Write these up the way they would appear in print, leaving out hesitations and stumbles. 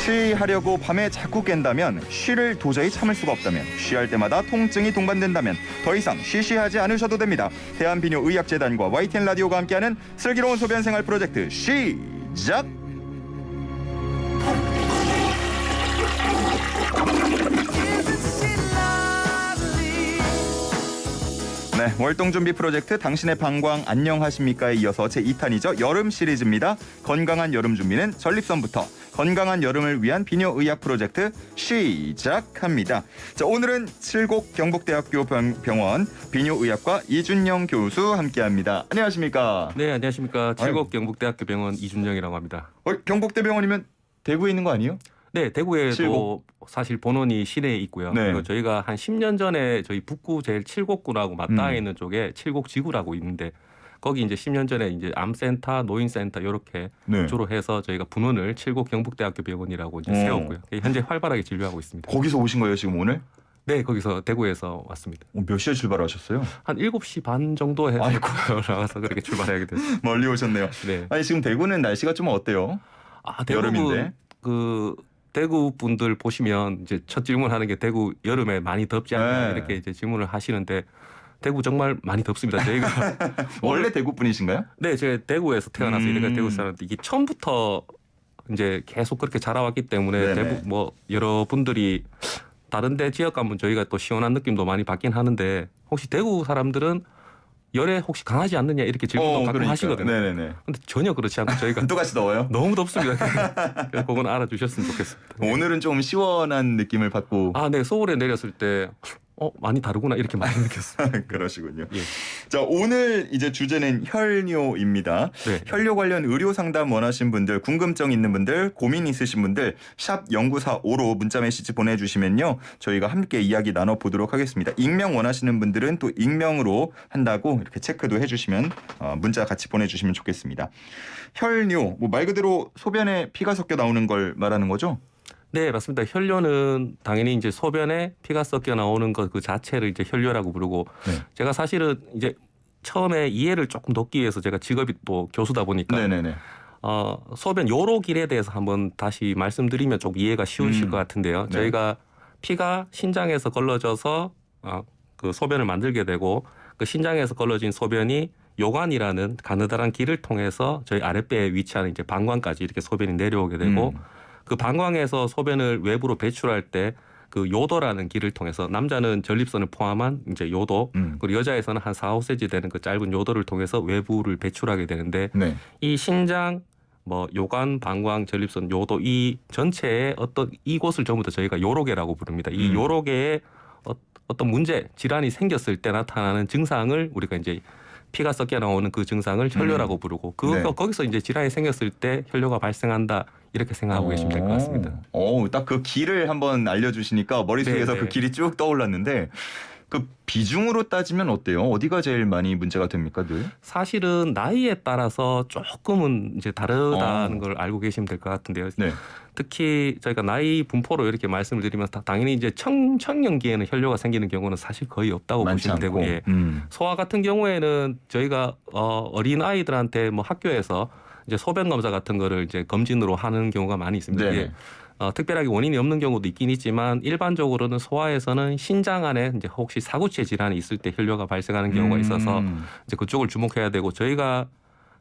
쉬하려고 밤에 자꾸 깬다면, 쉬를 도저히 참을 수가 없다면, 쉬할 때마다 통증이 동반된다면 더 이상 쉬쉬하지 않으셔도 됩니다. 대한비뇨의학재단과 YTN 라디오가 함께하는 슬기로운 소변 생활 프로젝트 시작! 네, 월동준비 프로젝트 당신의 방광 안녕하십니까에 이어서 제2탄이죠. 여름 시리즈입니다. 건강한 여름 준비는 전립선부터. 건강한 여름을 위한 비뇨의학 프로젝트 시작합니다. 자, 오늘은 칠곡 경북대학교 병원 비뇨의학과 이준영 교수 함께합니다. 안녕하십니까? 네, 안녕하십니까. 칠곡 경북대학교 병원 이준영이라고 합니다. 경북대병원이면 대구에 있는 거 아니에요? 네, 대구에도 칠곡. 사실 본원이 시내에 있고요. 네. 그리고 저희가 한 10년 전에 저희 북구 제일 칠곡구라고 맞닿아 있는 쪽에 칠곡지구라고 있는데 거기 이제 10년 전에 이제 암센터, 노인센터 이렇게 네. 주로 해서 저희가 분원을 칠곡 경북대학교 병원이라고 이제 세웠고요. 현재 활발하게 진료하고 있습니다. 거기서 오신 거예요, 지금 오늘? 네, 거기서 대구에서 왔습니다. 몇 시에 출발하셨어요? 한 7시 반 정도에 나와서 그렇게 출발하게 됐어요. 멀리 오셨네요. 네. 아니, 지금 대구는 날씨가 좀 어때요? 여름인데. 대구 분들 보시면 이제 첫 질문하는 게 대구 여름에 많이 덥지 않냐 네. 이렇게 이제 질문을 하시는데 대구 정말 많이 덥습니다. 저희가 원래 대구 분이신가요? 네, 제가 대구에서 태어나서 이래가 대구 사람인데 이게 처음부터 이제 계속 그렇게 자라왔기 때문에 네네. 여러분들이 다른데 지역 가면 저희가 또 시원한 느낌도 많이 받긴 하는데 혹시 대구 사람들은 열에 혹시 강하지 않느냐 이렇게 질문도 가끔 하시거든요. 네네네. 근데 전혀 그렇지 않고 저희가 똑같이 더워요? 너무 덥습니다. 그래서 그건 알아주셨으면 좋겠습니다. 오늘은 좀 시원한 느낌을 받고. 아, 네. 서울에 내렸을 때 많이 다르구나 이렇게 많이 느꼈어요. 그러시군요. 예. 자, 오늘 이제 주제는 혈뇨입니다. 네. 혈뇨 관련 의료 상담 원하신 분들, 궁금증 있는 분들, 고민 있으신 분들 샵 0945로 문자 메시지 보내주시면요, 저희가 함께 이야기 나눠보도록 하겠습니다. 익명 원하시는 분들은 또 익명으로 한다고 이렇게 체크도 해주시면 문자 같이 보내주시면 좋겠습니다. 혈뇨, 말 그대로 소변에 피가 섞여 나오는 걸 말하는 거죠? 네, 맞습니다. 혈뇨는 당연히 이제 소변에 피가 섞여 나오는 것 그 자체를 이제 혈뇨라고 부르고 네. 제가 사실은 이제 처음에 이해를 조금 돕기 위해서 제가 직업이 또 교수다 보니까 네네네. 소변 요로길에 대해서 한번 다시 말씀드리면 좀 이해가 쉬우실 것 같은데요. 네. 저희가 피가 신장에서 걸러져서 그 소변을 만들게 되고 그 신장에서 걸러진 소변이 요관이라는 가느다란 길을 통해서 저희 아랫배에 위치하는 이제 방광까지 이렇게 소변이 내려오게 되고 그 방광에서 소변을 외부로 배출할 때 그 요도라는 길을 통해서 남자는 전립선을 포함한 이제 요도 그리고 여자에서는 한 4, 5cm 되는 그 짧은 요도를 통해서 외부를 배출하게 되는데 네. 이 신장 요관, 방광, 전립선, 요도 이 전체의 어떤 이곳을 전부 다 저희가 요로계라고 부릅니다. 이 요로계에 어떤 문제, 질환이 생겼을 때 나타나는 증상을 우리가 이제 피가 섞여 나오는 그 증상을 혈뇨라고 부르고 네. 거기서 이제 질환이 생겼을 때 혈뇨가 발생한다 이렇게 생각하고 계시면 될 것 같습니다. 딱 그 길을 한번 알려주시니까 머릿속에서 네네. 그 길이 쭉 떠올랐는데 그 비중으로 따지면 어때요? 어디가 제일 많이 문제가 됩니까, 늘? 사실은 나이에 따라서 조금은 이제 다르다는 걸 알고 계시면 될 것 같은데요. 네. 특히 저희가 나이 분포로 이렇게 말씀을 드리면 당연히 이제 청년기에는 혈뇨가 생기는 경우는 사실 거의 없다고 많지 보시면 않고. 되고 예. 소아 같은 경우에는 저희가 어린 아이들한테 학교에서 이제 소변 검사 같은 거를 이제 검진으로 하는 경우가 많이 있습니다. 네. 예. 특별하게 원인이 없는 경우도 있긴 있지만 일반적으로는 소아에서는 신장 안에 이제 혹시 사구체 질환이 있을 때 혈뇨가 발생하는 경우가 있어서 이제 그쪽을 주목해야 되고 저희가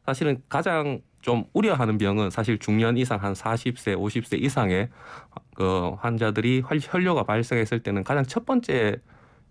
사실은 가장 좀 우려하는 병은 사실 중년 이상 한 40세, 50세 이상의 그 환자들이 혈뇨가 발생했을 때는 가장 첫 번째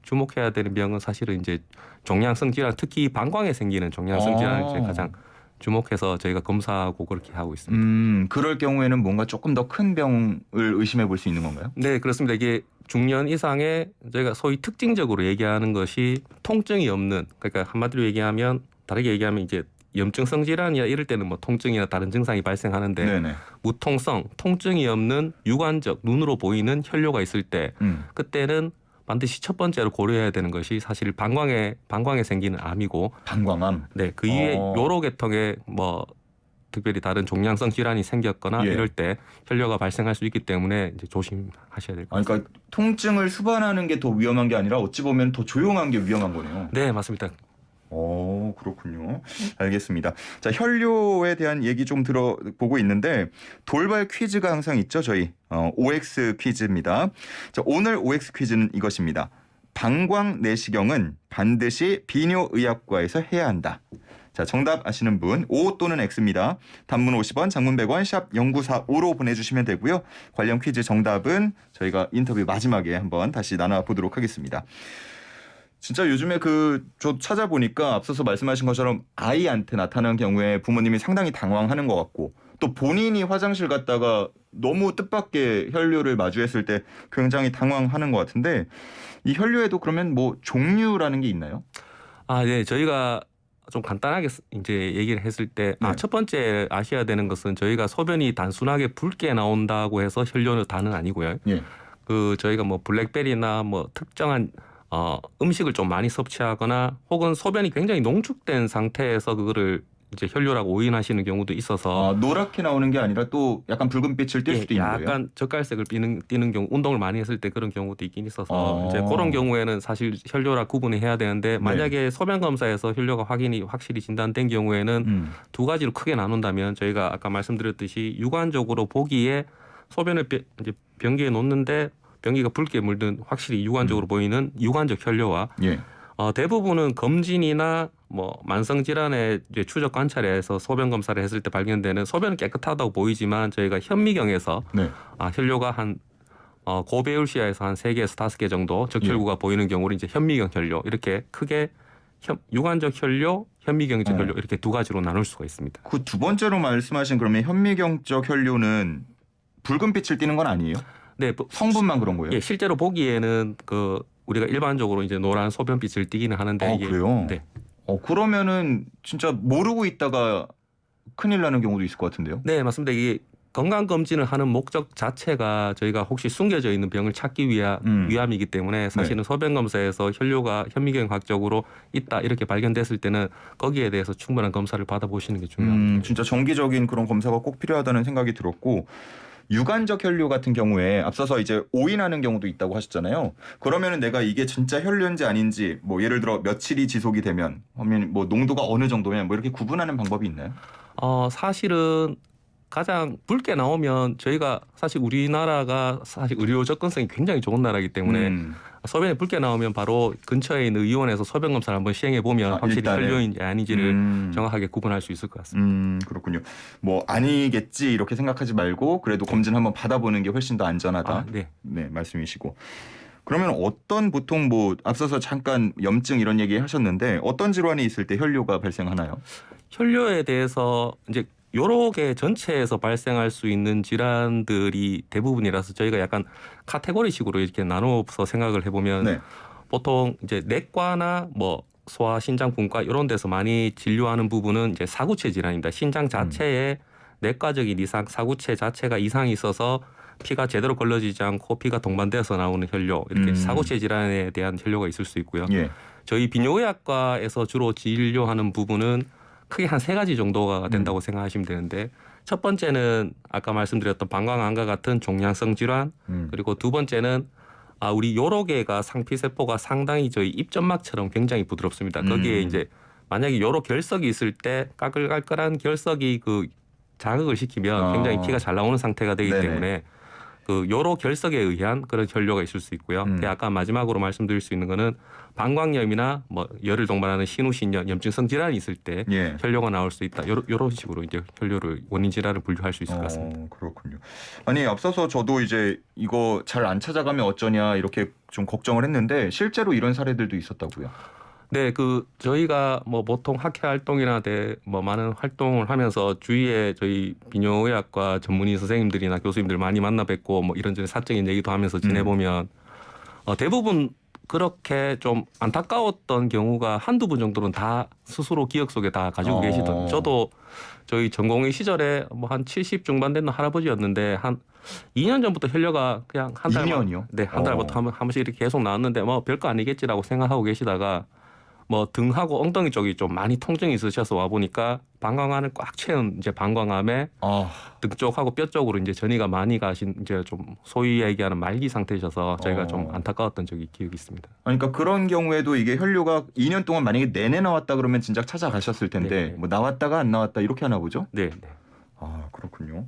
주목해야 되는 병은 사실은 이제 종양성 질환, 특히 방광에 생기는 종양성 질환을 이제 가장 주목해서 저희가 검사하고 그렇게 하고 있습니다. 그럴 경우에는 뭔가 조금 더 큰 병을 의심해 볼 수 있는 건가요? 네, 그렇습니다. 이게 중년 이상의 저희가 소위 특징적으로 얘기하는 것이 통증이 없는, 그러니까 한마디로 얘기하면 다르게 얘기하면 이제 염증성 질환이나 이럴 때는 통증이나 다른 증상이 발생하는데 네네. 무통성, 통증이 없는 유관적 눈으로 보이는 혈뇨가 있을 때 그때는 반드시 첫 번째로 고려해야 되는 것이 사실 방광에 생기는 암이고 방광암. 네, 그 이후에 요로 계통에 특별히 다른 종양성 질환이 생겼거나 예. 이럴 때 혈뇨가 발생할 수 있기 때문에 이제 조심하셔야 될 것 같습니다. 그러니까 통증을 수반하는 게 더 위험한 게 아니라 어찌 보면 더 조용한 게 위험한 거네요. 네, 맞습니다. 그렇군요. 알겠습니다. 자, 혈뇨에 대한 얘기 좀 들어보고 있는데 돌발 퀴즈가 항상 있죠, 저희. OX 퀴즈입니다. 자, 오늘 OX 퀴즈는 이것입니다. 방광 내시경은 반드시 비뇨의학과에서 해야 한다. 자, 정답 아시는 분 O 또는 X입니다. 단문 50원, 장문 100원, 샵 0945로 보내주시면 되고요. 관련 퀴즈 정답은 저희가 인터뷰 마지막에 한번 다시 나눠보도록 하겠습니다. 진짜 요즘에 저 찾아보니까 앞서서 말씀하신 것처럼 아이한테 나타난 경우에 부모님이 상당히 당황하는 것 같고 또 본인이 화장실 갔다가 너무 뜻밖의 혈뇨를 마주했을 때 굉장히 당황하는 것 같은데 이 혈뇨에도 그러면 뭐 종류라는 게 있나요? 네. 저희가 좀 간단하게 이제 얘기를 했을 때 네. 첫 번째 아셔야 되는 것은 저희가 소변이 단순하게 붉게 나온다고 해서 혈뇨는 다는 아니고요. 예. 저희가 뭐 블랙베리나 뭐 특정한 음식을 좀 많이 섭취하거나 혹은 소변이 굉장히 농축된 상태에서 그거를 이제 혈뇨라고 오인하시는 경우도 있어서 노랗게 나오는 게 아니라 또 약간 붉은 빛을 띌 수도 있는 거예요? 약간 젓갈색을 띠는 경우, 운동을 많이 했을 때 그런 경우도 있긴 있어서 이제 그런 경우에는 사실 혈뇨라 구분해야 되는데 만약에 소변 검사에서 혈뇨가 확실히 진단된 경우에는 두 가지로 크게 나눈다면 저희가 아까 말씀드렸듯이 육안적으로 보기에 소변을 이제 변기에 놓는데 변기가 붉게 물든 확실히 육안적으로 보이는 육안적 혈뇨와 예. 대부분은 검진이나 뭐 만성 질환의 이제 추적 관찰에서 소변 검사를 했을 때 발견되는 소변은 깨끗하다고 보이지만 저희가 현미경에서 네. 혈뇨가 한 고배율시야에서 한 3개에서 5개 정도 적혈구가 보이는 경우를 이제 현미경 혈뇨 이렇게 크게 육안적 혈뇨, 현미경적 혈뇨 이렇게 두 가지로 나눌 수가 있습니다. 그 두 번째로 말씀하신 그러면 현미경적 혈뇨는 붉은 빛을 띠는 건 아니에요? 네, 성분만 그런 거예요? 예, 실제로 보기에는 우리가 일반적으로 이제 노란 소변빛을 띠기는 하는데 이게 그래요? 네. 그러면은 진짜 모르고 있다가 큰일 나는 경우도 있을 것 같은데요? 네, 맞습니다. 이게 건강 검진을 하는 목적 자체가 저희가 혹시 숨겨져 있는 병을 찾기 위함이기 때문에 사실은 소변 검사에서 혈뇨가 현미경학적으로 있다 이렇게 발견됐을 때는 거기에 대해서 충분한 검사를 받아보시는 게 중요합니다. 진짜 정기적인 그런 검사가 꼭 필요하다는 생각이 들었고 유관적 혈뇨 같은 경우에 앞서서 이제 오인하는 경우도 있다고 하셨잖아요. 그러면은 내가 이게 진짜 혈뇨인지 아닌지 뭐 예를 들어 며칠이 지속이 되면 뭐 농도가 어느 정도면 뭐 이렇게 구분하는 방법이 있나요? 사실은 가장 붉게 나오면 저희가 사실 우리나라가 사실 의료 접근성이 굉장히 좋은 나라이기 때문에 소변이 붉게 나오면 바로 근처에 있는 의원에서 소변 검사를 한번 시행해 보면 확실히 일단은. 혈뇨인지 아닌지를 정확하게 구분할 수 있을 것 같습니다. 그렇군요. 뭐 아니겠지 이렇게 생각하지 말고 그래도 검진 한번 받아보는 게 훨씬 더 안전하다. 네, 말씀이시고. 그러면 어떤 보통 뭐 앞서서 잠깐 염증 이런 얘기 하셨는데 어떤 질환이 있을 때 혈뇨가 발생하나요? 혈뇨에 대해서 이제 여러 개 전체에서 발생할 수 있는 질환들이 대부분이라서 저희가 약간 카테고리식으로 이렇게 나눠서 생각을 해보면 보통 이제 내과나 뭐 소아 신장분과 이런 데서 많이 진료하는 부분은 이제 사구체 질환입니다. 신장 자체에 내과적인 이상, 사구체 자체가 이상이 있어서 피가 제대로 걸러지지 않고 피가 동반돼서 나오는 혈뇨 이렇게 사구체 질환에 대한 혈뇨가 있을 수 있고요. 저희 비뇨의학과에서 주로 진료하는 부분은 크게 한 3가지 정도가 된다고 생각하시면 되는데 첫 번째는 아까 말씀드렸던 방광암과 같은 종양성 질환 그리고 두 번째는 우리 요로개가 상피세포가 상당히 저희 입점막처럼 굉장히 부드럽습니다. 거기에 이제 만약에 요로 결석이 있을 때 까끌까끌한 결석이 자극을 시키면 굉장히 피가 잘 나오는 상태가 되기 때문에 요로 결석에 의한 그런 혈뇨가 있을 수 있고요. 아까 마지막으로 말씀드릴 수 있는 거는 방광염이나 뭐 열을 동반하는 신우신염, 염증성 질환이 있을 때 혈뇨가 나올 수 있다. 이런 식으로 이제 혈뇨를 원인 질환을 분류할 수 있을 것 같습니다. 그렇군요. 아니 앞서서 저도 이제 이거 잘 안 찾아가면 어쩌냐 이렇게 좀 걱정을 했는데 실제로 이런 사례들도 있었다고요. 네, 저희가 뭐 보통 학회 활동이나 뭐 많은 활동을 하면서 주위에 저희 비뇨의학과 전문의 선생님들이나 교수님들 많이 만나 뵙고 뭐 이런저런 사적인 얘기도 하면서 지내보면 대부분 그렇게 좀 안타까웠던 경우가 한두 분 정도는 다 스스로 기억 속에 다 가지고 계시던. 저도 저희 전공의 시절에 뭐 한 70 중반 되는 할아버지였는데 한 2년 전부터 혈뇨가 그냥 한 달. 2년이요? 네, 한 달부터 한 번씩 이렇게 계속 나왔는데 뭐 별거 아니겠지라고 생각하고 계시다가 뭐 등하고 엉덩이 쪽이 좀 많이 통증이 있으셔서 와 보니까 방광안을 꽉 채운 이제 방광암에 등 쪽하고 뼈 쪽으로 이제 전이가 많이 가신 이제 좀 소위 얘기하는 말기 상태셔서 저희가 좀 안타까웠던 적이 기억이 있습니다. 그러니까 그런 경우에도 이게 혈뇨가 2년 동안 만약에 내내 나왔다 그러면 진작 찾아가셨을 텐데 네. 뭐 나왔다가 안 나왔다 이렇게 하나 보죠? 네. 아, 그렇군요.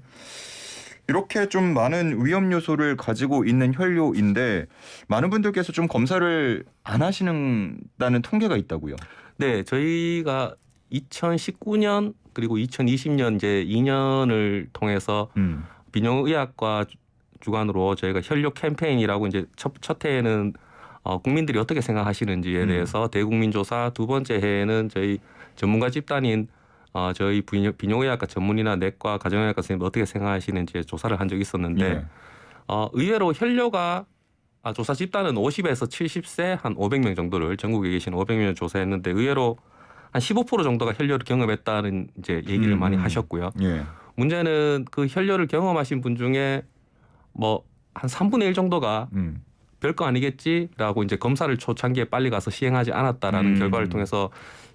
이렇게 좀 많은 위험 요소를 가지고 있는 혈뇨인데 많은 분들께서 좀 검사를 안 하시는다는 통계가 있다고요. 네, 저희가 2019년 그리고 2020년 이제 2년을 통해서 비뇨의학과 주관으로 저희가 혈뇨 캠페인이라고 이제 첫 해에는 국민들이 어떻게 생각하시는지에 대해서 대국민 조사, 두 번째 해에는 저희 전문가 집단인 저희 비뇨의학과 전문의나 내과 가정의학과 선생님 어떻게 생각하시는지 조사를 한 적이 있었는데 의외로 혈뇨가 조사 집단은 50에서 70세 한 500명 정도를 전국에 계신 500명 조사했는데 의외로 한 15% 정도가 혈뇨를 경험했다는 이제 얘기를 많이 하셨고요. 예. 문제는 그 혈뇨를 경험하신 분 중에 뭐 한 3분의 1 정도가 별거 아니겠지라고 이제 검사를 초창기에 빨리 가서 시행하지 않았다라는 결과를 통해서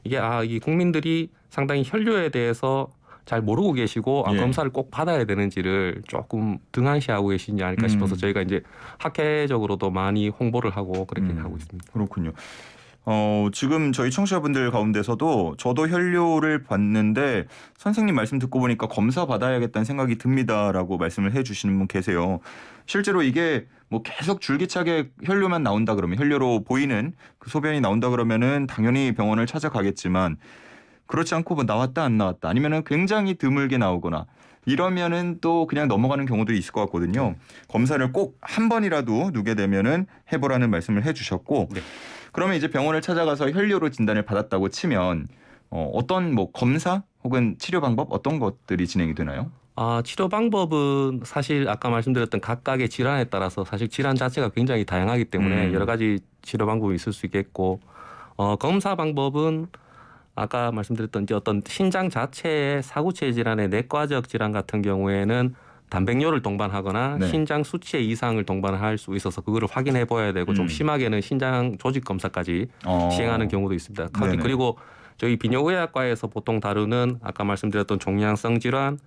이게 이 국민들이 상당히 혈뇨에 대해서 잘 모르고 계시고 예. 검사를 꼭 받아야 되는지를 조금 등한시하고 계시지 않을까 싶어서 저희가 이제 학회적으로도 많이 홍보를 하고 그렇게 하고 있습니다. 그렇군요. 지금 저희 청취자분들 가운데서도 저도 혈뇨를 봤는데 선생님 말씀 듣고 보니까 검사 받아야겠다는 생각이 듭니다라고 말씀을 해주시는 분 계세요. 실제로 이게 뭐 계속 줄기차게 혈뇨만 나온다 그러면 혈뇨로 보이는 그 소변이 나온다 그러면은 당연히 병원을 찾아가겠지만 그렇지 않고 뭐 나왔다 안 나왔다 아니면은 굉장히 드물게 나오거나 이러면은 또 그냥 넘어가는 경우들이 있을 것 같거든요. 검사를 꼭 한 번이라도 누게 되면은 해보라는 말씀을 해주셨고. 네. 그러면 이제 병원을 찾아가서 혈뇨로 진단을 받았다고 치면 어떤 뭐 검사 혹은 치료 방법 어떤 것들이 진행이 되나요? 치료 방법은 사실 아까 말씀드렸던 각각의 질환에 따라서 사실 질환 자체가 굉장히 다양하기 때문에 여러 가지 치료 방법이 있을 수 있겠고 검사 방법은 아까 말씀드렸던 이제 어떤 신장 자체의 사구체 질환의 내과적 질환 같은 경우에는 단백뇨를 동반하거나 네. 신장 수치의 이상을 동반할 수 있어서 그거를 확인해 보아야 되고 좀 심하게는 신장 조직 검사까지 시행하는 경우도 있습니다. 네네. 그리고 저희 비뇨의학과에서 보통 다루는 아까 말씀드렸던 종양성 질환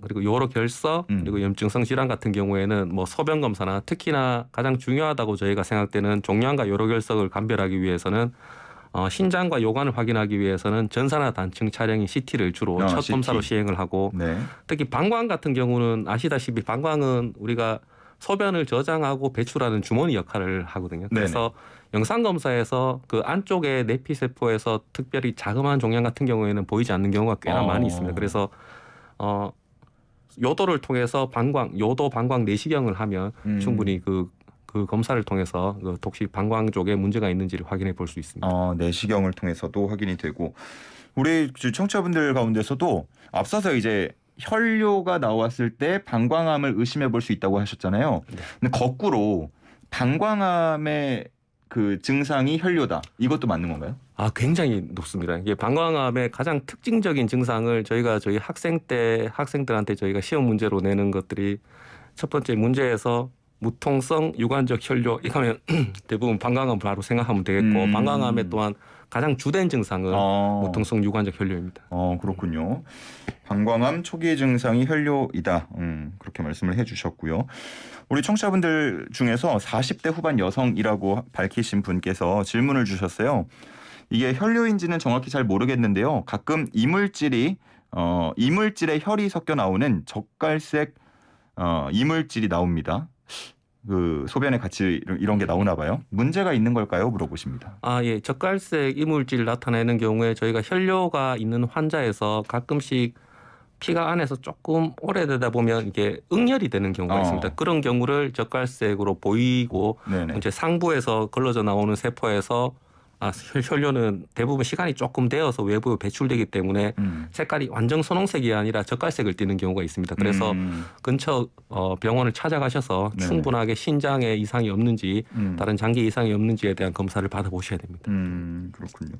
그리고 요로 결석 그리고 염증성 질환 같은 경우에는 뭐 소변 검사나 특히나 가장 중요하다고 저희가 생각되는 종양과 요로 결석을 감별하기 위해서는 신장과 요관을 확인하기 위해서는 전산화 단층 촬영인 CT를 주로 첫 CT. 검사로 시행을 하고 네. 특히 방광 같은 경우는 아시다시피 방광은 우리가 소변을 저장하고 배출하는 주머니 역할을 하거든요. 그래서 영상 검사에서 그 안쪽에 내피세포에서 특별히 자그마한 종양 같은 경우에는 보이지 않는 경우가 꽤나 많이 있습니다. 그래서 요도를 통해서 요도 방광 내시경을 하면 충분히 그 검사를 통해서 혹시 방광 쪽에 문제가 있는지를 확인해 볼 수 있습니다. 내시경을 통해서도 확인이 되고 우리 청취자분들 가운데서도 앞서서 이제 혈뇨가 나왔을 때 방광암을 의심해 볼 수 있다고 하셨잖아요. 네. 근데 거꾸로 방광암의 그 증상이 혈뇨다. 이것도 맞는 건가요? 굉장히 높습니다. 이게 방광암의 가장 특징적인 증상을 저희 학생들한테 저희가 시험 문제로 내는 것들이 첫 번째 문제에서 무통성 유관적 혈뇨 이거면 대부분 방광암 바로 생각하면 되겠고 방광암의 또한 가장 주된 증상은 무통성 유관적 혈뇨입니다. 그렇군요. 방광암 초기 증상이 혈뇨이다. 그렇게 말씀을 해주셨고요. 우리 청취자분들 중에서 40대 후반 여성이라고 밝히신 분께서 질문을 주셨어요. 이게 혈뇨인지는 정확히 잘 모르겠는데요. 가끔 이물질에 혈이 섞여 나오는 젓갈색 이물질이 나옵니다. 그 소변에 같이 이런 게 나오나 봐요. 문제가 있는 걸까요? 물어보십니다. 예. 젓갈색 이물질 나타내는 경우에 저희가 혈뇨가 있는 환자에서 가끔씩 피가 안에서 조금 오래되다 보면 이게 응열이 되는 경우가 있습니다. 그런 경우를 젓갈색으로 보이고 이제 상부에서 걸러져 나오는 세포에서 혈뇨는 대부분 시간이 조금 되어서 외부에 배출되기 때문에 색깔이 완전 선홍색이 아니라 젓갈색을 띠는 경우가 있습니다. 그래서 근처 병원을 찾아가셔서 충분하게 신장에 이상이 없는지 다른 장기 이상이 없는지에 대한 검사를 받아보셔야 됩니다. 그렇군요.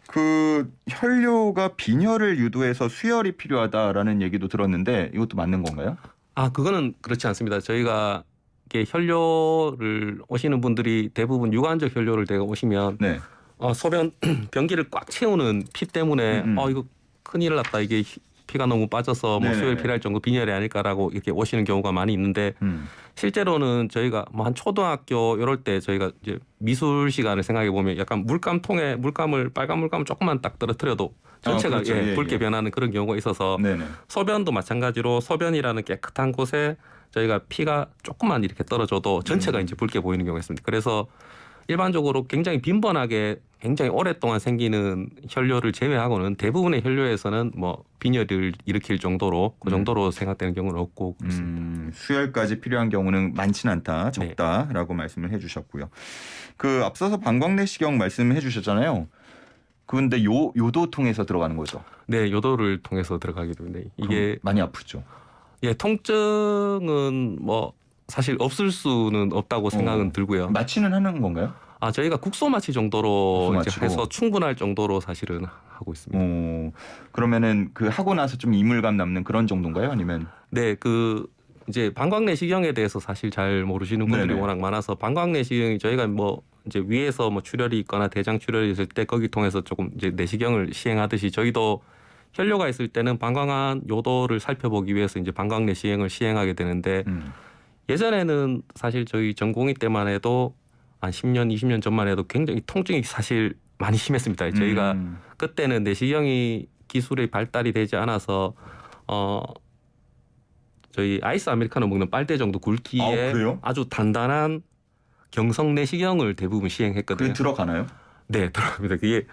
그 혈뇨가 빈혈을 유도해서 수혈이 필요하다라는 얘기도 들었는데 이것도 맞는 건가요? 그거는 그렇지 않습니다. 저희가 이렇게 혈뇨를 오시는 분들이 대부분 유관적 혈뇨를 내가 오시면 소변 변기를 꽉 채우는 피 때문에 이거 큰일 났다. 이게 피가 너무 빠져서 뭐 네네네. 수혈 필요할 정도 빈혈이 아닐까라고 이렇게 오시는 경우가 많이 있는데 실제로는 저희가 뭐 한 초등학교 이럴 때 저희가 이제 미술 시간을 생각해 보면 약간 물감통에 물감을 빨간 물감을 조금만 딱 떨어뜨려도 전체가 그렇죠. 예, 붉게 예. 변하는 그런 경우가 있어서 네네. 소변도 마찬가지로 소변이라는 깨끗한 곳에 저희가 피가 조금만 이렇게 떨어져도 전체가 이제 붉게 보이는 경우가 있습니다. 그래서 일반적으로 굉장히 빈번하게 굉장히 오랫동안 생기는 혈뇨를 제외하고는 대부분의 혈뇨에서는 뭐 빈혈을 일으킬 정도로 그 정도로 생각되는 경우는 없고 그렇습니다. 수혈까지 필요한 경우는 많지는 않다, 적다라고 말씀을 해주셨고요. 그 앞서서 방광내시경 말씀해 주셨잖아요. 그런데 요도 통해서 들어가는 거죠. 네, 요도를 통해서 들어가게 됩니다. 이게 많이 아프죠. 통증은 뭐 사실 없을 수는 없다고 생각은 들고요. 마취는 하는 건가요? 저희가 국소 마취 정도로 국소 이제 마취로. 해서 충분할 정도로 사실은 하고 있습니다. 그러면은 그 하고 나서 좀 이물감 남는 그런 정도인가요? 아니면 네, 이제 방광내시경에 대해서 사실 잘 모르시는 분들이 네네. 워낙 많아서 방광내시경이 저희가 뭐 이제 위에서 뭐 출혈이 있거나 대장 출혈이 있을 때 거기 통해서 조금 이제 내시경을 시행하듯이 저희도 혈뇨가 있을 때는 방광한 요도를 살펴보기 위해서 이제 방광내시경을 시행하게 되는데 예전에는 사실 저희 전공의 때만 해도 한 10년, 20년 전만 해도 굉장히 통증이 사실 많이 심했습니다. 저희가 그때는 내시경이 기술의 발달이 되지 않아서 저희 아이스 아메리카노 먹는 빨대 정도 굵기에 그래요? 아주 단단한 경성 내시경을 대부분 시행했거든요. 그게 들어가나요? 네, 들어갑니다. 그게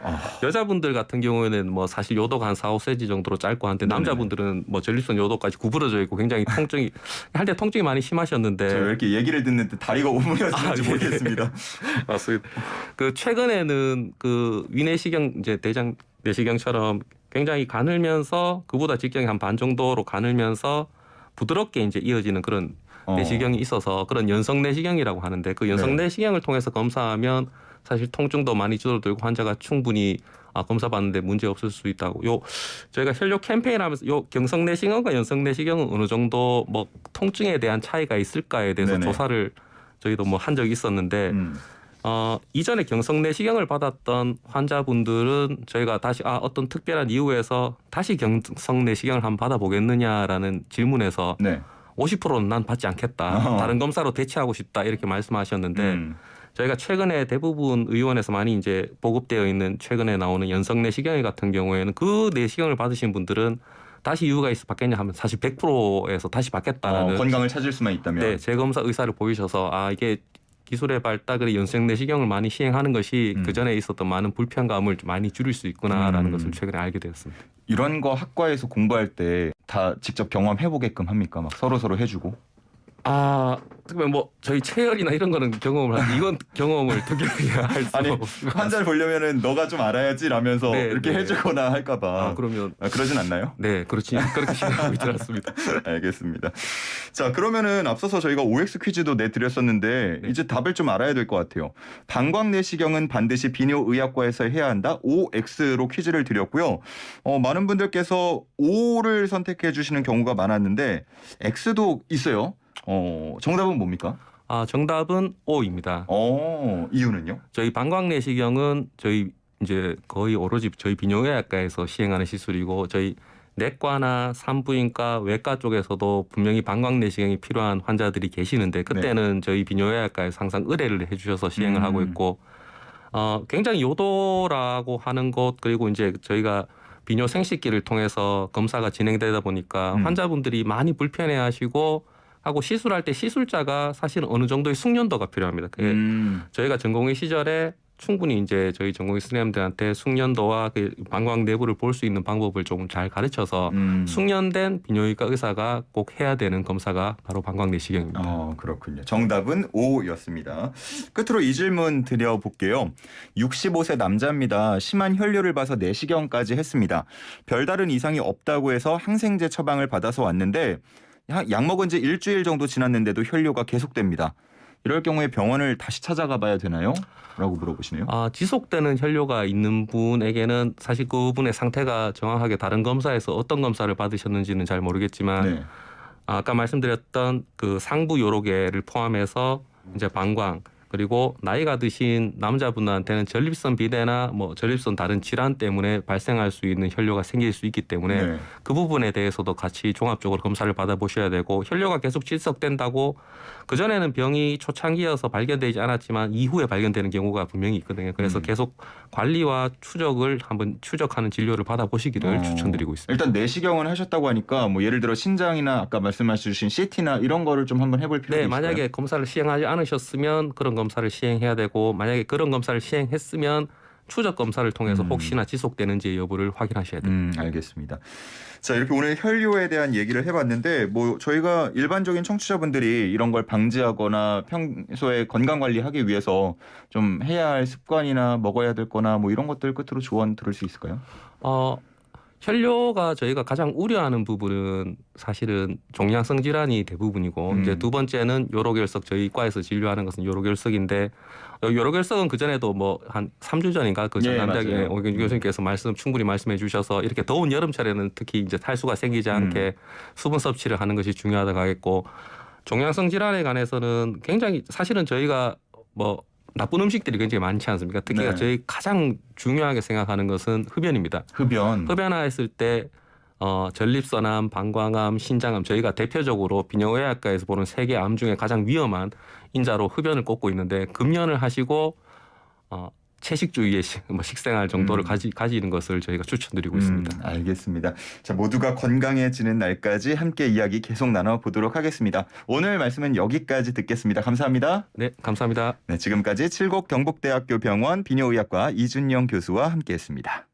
여자분들 같은 경우에는 뭐 사실 요도가 한 4-5cm 정도로 짧고 한데 네네. 남자분들은 뭐 전립선 요도까지 구부러져 있고 굉장히 통증이 할 때 통증이 많이 심하셨는데 제가 왜 이렇게 얘기를 듣는데 다리가 오므려지는지 네. 모르겠습니다. 맞습니다. 최근에는 위내시경 이제 대장 내시경처럼 굉장히 가늘면서 그보다 직경이 한 반 정도로 가늘면서 부드럽게 이제 이어지는 그런 내시경이 있어서 그런 연성 내시경이라고 하는데 그 연성 내시경을 통해서 검사하면 사실 통증도 많이 줄어들고 환자가 충분히 검사 받는데 문제 없을 수 있다고. 저희가 혈뇨 캠페인하면서 경성 내시경과 연성 내시경은 어느 정도 뭐 통증에 대한 차이가 있을까에 대해서 네네. 조사를 저희도 뭐 한 적이 있었는데 이전에 경성 내시경을 받았던 환자분들은 저희가 다시 어떤 특별한 이유에서 다시 경성 내시경을 한번 받아보겠느냐라는 질문에서 50%는 난 받지 않겠다. 다른 검사로 대체하고 싶다 이렇게 말씀하셨는데 저희가 최근에 대부분 의원에서 많이 이제 보급되어 있는 최근에 나오는 연성 내시경 같은 경우에는 그 내시경을 받으신 분들은 다시 이유가 있어 받겠냐 하면 사실 100%에서 다시 받겠다라는 건강을 찾을 수만 있다면 네, 재검사 의사를 보이셔서 이게 기술의 발달에 연성 내시경을 많이 시행하는 것이 그 전에 있었던 많은 불편감을 좀 많이 줄일 수 있구나라는 것을 최근에 알게 되었습니다. 이런 거 학과에서 공부할 때 다 직접 경험해 보게끔 합니까? 막 서로 해주고. 특별히 뭐 저희 체열이나 이런 거는 경험을 하는데 이건 경험을 특별히 할 수 아니 없어요. 환자를 보려면은 너가 좀 알아야지라면서 네, 이렇게 네. 해주거나 할까봐. 그러면 그러진 않나요? 네, 그렇게 시행하고 있지 않습니다. 알겠습니다. 자, 그러면은 앞서서 저희가 OX 퀴즈도 내드렸었는데 이제 답을 좀 알아야 될 것 같아요. 방광내시경은 반드시 비뇨의학과에서 해야 한다. OX로 퀴즈를 드렸고요. 많은 분들께서 O를 선택해 주시는 경우가 많았는데 X도 있어요. 정답은 뭡니까? 정답은 O입니다. 이유는요? 저희 방광내시경은 저희 이제 거의 오로지 저희 비뇨의학과에서 시행하는 시술이고 저희 내과나 산부인과 외과 쪽에서도 분명히 방광내시경이 필요한 환자들이 계시는데 그때는 저희 비뇨의학과에서 항상 의뢰를 해주셔서 시행을 하고 있고 굉장히 요도라고 하는 것 그리고 이제 저희가 비뇨 생식기를 통해서 검사가 진행되다 보니까 환자분들이 많이 불편해하시고 하고 시술할 때 시술자가 사실은 어느 정도의 숙련도가 필요합니다. 그게 저희가 전공의 시절에 충분히 이제 저희 전공의 선생님들한테 숙련도와 그 방광 내부를 볼 수 있는 방법을 조금 잘 가르쳐서 숙련된 비뇨기과 의사가 꼭 해야 되는 검사가 바로 방광 내시경입니다. 그렇군요. 정답은 O였습니다. 끝으로 이 질문 드려볼게요. 65세 남자입니다. 심한 혈뇨를 봐서 내시경까지 했습니다. 별다른 이상이 없다고 해서 항생제 처방을 받아서 왔는데 약 먹은 지 일주일 정도 지났는데도 혈뇨가 계속됩니다. 이럴 경우에 병원을 다시 찾아가 봐야 되나요? 라고 물어보시네요. 지속되는 혈뇨가 있는 분에게는 사실 그분의 상태가 정확하게 다른 검사에서 어떤 검사를 받으셨는지는 잘 모르겠지만 아까 말씀드렸던 그 상부 요로계를 포함해서 이제 방광 그리고 나이가 드신 남자분한테는 전립선 비대나 뭐 전립선 다른 질환 때문에 발생할 수 있는 혈뇨가 생길 수 있기 때문에 네. 그 부분에 대해서도 같이 종합적으로 검사를 받아보셔야 되고 혈뇨가 계속 질석된다고 그전에는 병이 초창기여서 발견되지 않았지만 이후에 발견되는 경우가 분명히 있거든요. 그래서 계속 관리와 추적을 한번 추적하는 진료를 받아보시기를 추천드리고 있습니다. 일단 내시경을 하셨다고 하니까 뭐 예를 들어 신장이나 아까 말씀하신 CT나 이런 거를 좀 한번 해볼 필요가 네, 있을까요? 만약에 검사를 시행하지 않으셨으면 그런 검사를 시행해야 되고 만약에 그런 검사를 시행했으면 추적 검사를 통해서 혹시나 지속되는지 여부를 확인하셔야 됩니다. 알겠습니다. 자, 이렇게 오늘 혈뇨에 대한 얘기를 해봤는데 뭐 저희가 일반적인 청취자분들이 이런 걸 방지하거나 평소에 건강 관리하기 위해서 좀 해야 할 습관이나 먹어야 될 거나 뭐 이런 것들 끝으로 조언 들을 수 있을까요? 혈뇨가 저희가 가장 우려하는 부분은 사실은 종양성 질환이 대부분이고 이제 두 번째는 요로결석 저희 과에서 진료하는 것은 요로결석인데 요로결석은 그 전에도 뭐 한 3주 전인가 그 예, 전남대학의 맞아요. 오경준 교수님께서 충분히 말씀해 주셔서 이렇게 더운 여름철에는 특히 이제 탈수가 생기지 않게 수분 섭취를 하는 것이 중요하다고 하겠고 종양성 질환에 관해서는 굉장히 사실은 저희가 뭐 나쁜 음식들이 굉장히 많지 않습니까? 특히 네. 저희 가장 중요하게 생각하는 것은 흡연입니다. 흡연했을 때 전립선암, 방광암, 신장암 저희가 대표적으로 비뇨의학과에서 보는 세 개 암 중에 가장 위험한 인자로 흡연을 꼽고 있는데 금연을 하시고 채식주의의 식생활 정도를 가지는 것을 저희가 추천드리고 있습니다. 알겠습니다. 자, 모두가 건강해지는 날까지 함께 이야기 계속 나눠보도록 하겠습니다. 오늘 말씀은 여기까지 듣겠습니다. 감사합니다. 네, 감사합니다. 네, 지금까지 칠곡 경북대학교 병원 비뇨의학과 이준영 교수와 함께했습니다.